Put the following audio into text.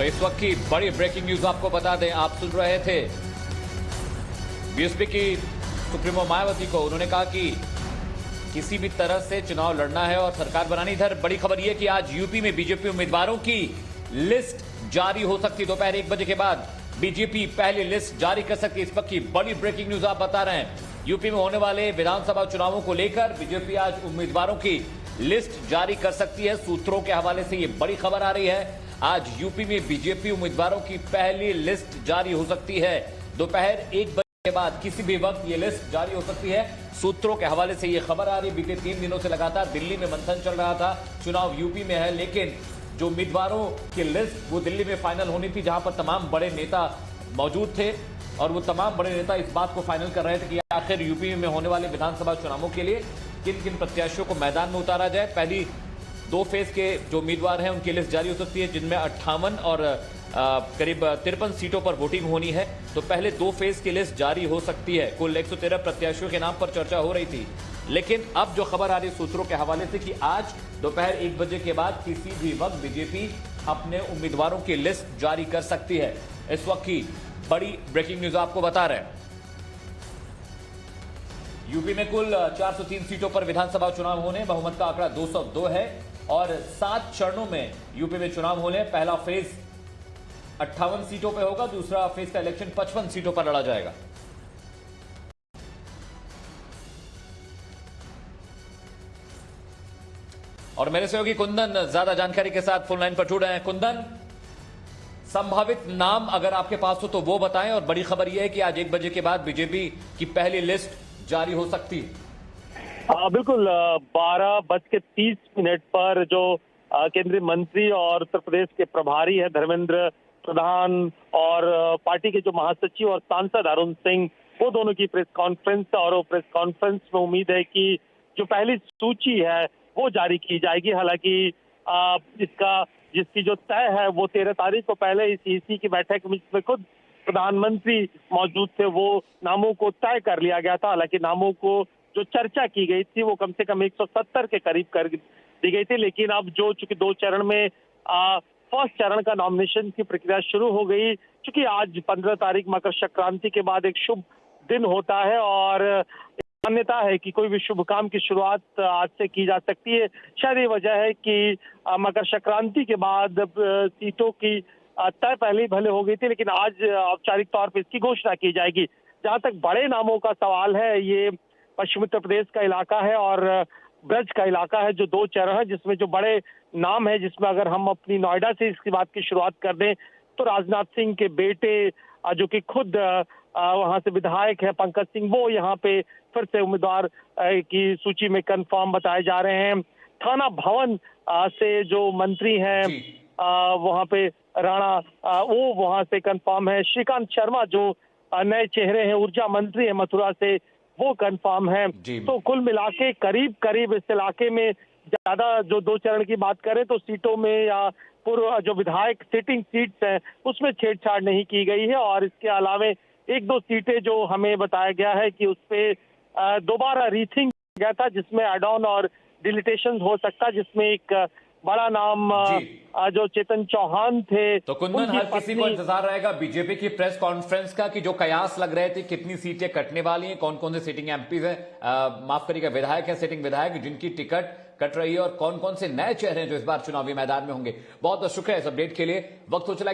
तो इस वक्त की बड़ी ब्रेकिंग न्यूज आपको बता दें, आप सुन रहे थे बीएसपी की सुप्रीमो मायावती को। उन्होंने कहा कि किसी भी तरह से चुनाव लड़ना है और सरकार बनानी। इधर बड़ी खबर यह कि आज यूपी में बीजेपी उम्मीदवारों की लिस्ट जारी हो सकती है। दोपहर 1 बजे के बाद बीजेपी पहली लिस्ट जारी कर सकती है। इस वक्त की बड़ी ब्रेकिंग न्यूज आप बता रहे हैं। यूपी में होने वाले विधानसभा चुनावों को लेकर बीजेपी आज उम्मीदवारों की लिस्ट जारी कर सकती है। सूत्रों के हवाले से यह बड़ी खबर आ रही है। आज यूपी में बीजेपी उम्मीदवारों की पहली लिस्ट जारी हो सकती है। दोपहर 1 बजे के बाद किसी भी वक्त ये लिस्ट जारी हो सकती है। सूत्रों के हवाले से ये खबर आ रही। बीते 3 दिनों से लगातार दिल्ली में मंथन चल रहा था। चुनाव यूपी में है, लेकिन जो उम्मीदवारों की लिस्ट वो दिल्ली में फाइनल होनी थी, जहां पर तमाम बड़े नेता मौजूद थे और वो तमाम बड़े नेता इस बात को फाइनल कर रहे थे कि आखिर यूपी में होने वाले विधानसभा चुनावों के लिए किन किन प्रत्याशियों को मैदान में उतारा जाए। पहली 2 फेज के जो उम्मीदवार हैं उनकी लिस्ट जारी हो सकती है, जिनमें 58 और करीब 53 सीटों पर वोटिंग होनी है। तो पहले 2 फेज की लिस्ट जारी हो सकती है। कुल 113 प्रत्याशियों के नाम पर चर्चा हो रही थी, लेकिन अब जो खबर आ रही सूत्रों के हवाले से कि आज दोपहर 1 बजे के बाद किसी भी वक्त बीजेपी अपने उम्मीदवारों की लिस्ट जारी कर सकती है। इस वक्त की बड़ी ब्रेकिंग न्यूज आपको बता रहे हैं। यूपी में कुल 403 सीटों पर विधानसभा चुनाव होने, बहुमत का आंकड़ा 202 है और 7 चरणों में यूपी में चुनाव होने। पहला फेज 58 सीटों पर होगा, दूसरा फेज का इलेक्शन 55 सीटों पर लड़ा जाएगा। और मेरे सहयोगी कुंदन ज्यादा जानकारी के साथ फोन लाइन पर जुड़ रहे हैं। कुंदन, संभावित नाम अगर आपके पास हो तो वो बताएं, और बड़ी खबर यह है कि आज 1 बजे के बाद बीजेपी की पहली लिस्ट जारी हो सकती है। बिल्कुल 12:30 पर जो केंद्रीय मंत्री और उत्तर प्रदेश के प्रभारी है धर्मेंद्र प्रधान और पार्टी के जो महासचिव और सांसद अरुण सिंह, वो दोनों की प्रेस कॉन्फ्रेंस, और वो प्रेस कॉन्फ्रेंस में उम्मीद है कि जो पहली सूची है वो जारी की जाएगी। हालांकि जिसकी जो तय है वो 13 तारीख को पहले इस ईसी की बैठक में खुद प्रधानमंत्री मौजूद थे, वो नामों को तय कर लिया गया था। हालांकि नामों को जो चर्चा की गई थी वो कम से कम 170 के करीब कर दी गई थी, लेकिन अब जो चूंकि 2 चरण में फर्स्ट चरण का नॉमिनेशन की प्रक्रिया शुरू हो गई, चूंकि आज 15 तारीख मकर संक्रांति के बाद एक शुभ दिन होता है और मान्यता है कि कोई भी शुभ काम की शुरुआत आज से की जा सकती है। शायद ये वजह है कि मकर संक्रांति के बाद सीटों की तय पहले ही भले हो गई थी, लेकिन आज औपचारिक तौर पर इसकी घोषणा की जाएगी। जहां तक बड़े नामों का सवाल है, ये पश्चिमी उत्तर प्रदेश का इलाका है और ब्रज का इलाका है, जो 2 चरण है, जिसमें जो बड़े नाम है, जिसमें अगर हम अपनी नोएडा से इसकी बात की शुरुआत कर दें तो राजनाथ सिंह के बेटे जो कि खुद वहां से विधायक है पंकज सिंह, वो यहाँ पे फिर से उम्मीदवार की सूची में कंफर्म बताए जा रहे हैं। थाना भवन से जो मंत्री हैं वहां पे राणा, वो वहां से कंफर्म है। श्रीकांत शर्मा जो नए चेहरे हैं, ऊर्जा मंत्री है मथुरा से, वो कंफर्म है। तो कुल मिला के करीब करीब इस इलाके में ज्यादा जो 2 चरण की बात करें तो सीटों में या पूर्व जो विधायक सिटिंग सीट्स हैं उसमें छेड़छाड़ नहीं की गई है। और इसके अलावे 1-2 सीटें जो हमें बताया गया है कि उसपे दोबारा रीथिंक गया था, जिसमें एड ऑन और डिलीटेशन हो सकता, जिसमें एक बड़ा नाम जो चेतन चौहान थे। तो कुंदन, हर किसी को इंतजार रहेगा बीजेपी की प्रेस कॉन्फ्रेंस का कि जो कयास लग रहे थे कितनी सीटें कटने वाली हैं, कौन कौन से सिटिंग एमपीज हैं, माफ करिएगा विधायक है, सिटिंग विधायक जिनकी टिकट कट रही है, और कौन कौन से नए चेहरे हैं जो इस बार चुनावी मैदान में होंगे। बहुत बहुत शुक्रिया इस अपडेट के लिए। वक्त हो चला